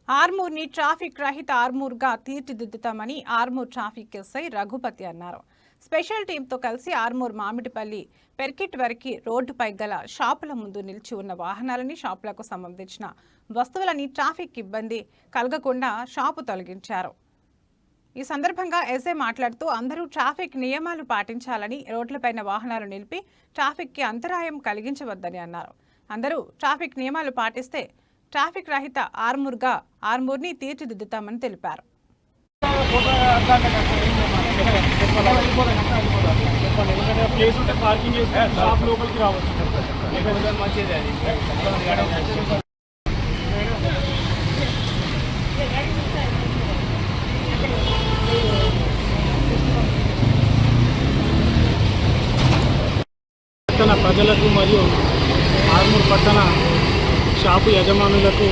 ఆర్మూర్ని traffic రహిత ఆర్మూర్గా తీర్చిదిద్దుతామని Armoor traffic SI Raghupathi అన్నారు. Special టీంతో కలిసి ఆర్మూర్ మామిడిపల్లి పెర్కిట్ వరకు రోడ్డుపై గల షాపుల ముందు నిలిచి ఉన్న వాహనాలని, షాపులకు సంబంధించిన వస్తువులని ట్రాఫిక్ ఇబ్బంది కలగకుండా షాపు తొలగించారు. ఈ సందర్భంగా ఎస్ఐ మాట్లాడుతూ అందరూ ట్రాఫిక్ నియమాలు పాటించాలని, రోడ్లపైన వాహనాలు నిలిపి ట్రాఫిక్కి అంతరాయం కలిగించవద్దని అన్నారు. అందరూ ట్రాఫిక్ నియమాలు పాటిస్తే ట్రాఫిక్ రహిత ఆర్మూర్ని తీర్చిదిద్దుతామని తెలిపారు. ప్రజలకు మరియు ఆర్మూర్ పట్టణ షాపు యజమానులకు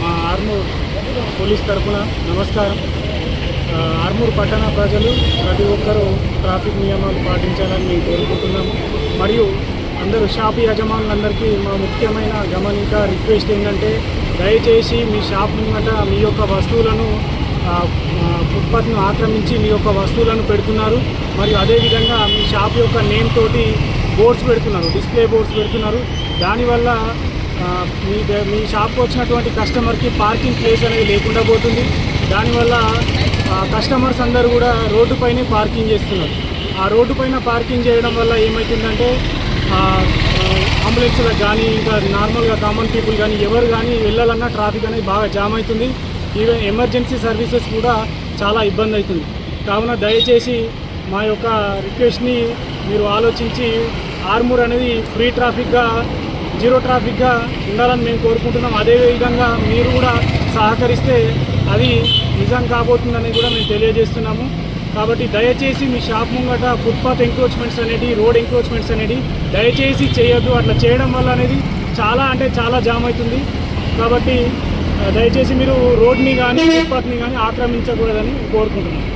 మా ఆర్మూర్ పోలీస్ తరఫున నమస్కారం. ఆర్మూర్ పట్టణ ప్రజలు ప్రతి ఒక్కరూ ట్రాఫిక్ నియమాలు పాటించాలని మేము కోరుకుంటున్నాము. మరియు అందరూ షాపు యజమానులందరికీ మా ముఖ్యమైన గమనిక రిక్వెస్ట్ ఏంటంటే, దయచేసి మీ షాప్ ముంగట మీ యొక్క వస్తువులను ఫుట్పాత్ను ఆక్రమించి మీ యొక్క వస్తువులను పెడుతున్నారు. మరియు అదేవిధంగా మీ షాప్ యొక్క నేమ్ తోటి బోర్డ్స్ పెడుతున్నారు, డిస్ప్లే బోర్డ్స్ పెడుతున్నారు. దానివల్ల మీ షాప్కి వచ్చినటువంటి కస్టమర్కి పార్కింగ్ ప్లేస్ అనేది లేకుండా పోతుంది. దానివల్ల కస్టమర్స్ అందరూ కూడా రోడ్డుపైనే పార్కింగ్ చేస్తున్నారు. ఆ రోడ్డుపైన పార్కింగ్ చేయడం వల్ల ఏమవుతుందంటే, అంబులెన్స్లకు కానీ, ఇంకా నార్మల్గా కామన్ పీపుల్ కానీ ఎవరు కానీ వెళ్ళాలన్నా ట్రాఫిక్ అనేది బాగా జామ్ అవుతుంది. ఈవెన్ ఎమర్జెన్సీ సర్వీసెస్ కూడా చాలా ఇబ్బంది అవుతుంది. కావున దయచేసి మా యొక్క రిక్వెస్ట్ని మీరు ఆలోచించి ఆర్మూర్ అనేది ఫ్రీ ట్రాఫిక్గా, జీరో ట్రాఫిక్గా ఉండాలని మేము కోరుకుంటున్నాం. అదేవిధంగా మీరు కూడా సహకరిస్తే అది నిజం కాబోతుందని కూడా మేము తెలియజేస్తున్నాము. కాబట్టి దయచేసి మీ షాప్ ముంగట ఫుట్పాత్ ఎంక్రోచ్మెంట్స్ అనేది, రోడ్ ఎంక్రోచ్మెంట్స్ అనేది దయచేసి చేయొద్దు. అట్లా చేయడం వల్ల అనేది చాలా జామ్ అవుతుంది. కాబట్టి దయచేసి మీరు రోడ్ని కానీ ఫుట్పాత్ని కానీ ఆక్రమించకూడదని కోరుకుంటున్నాం.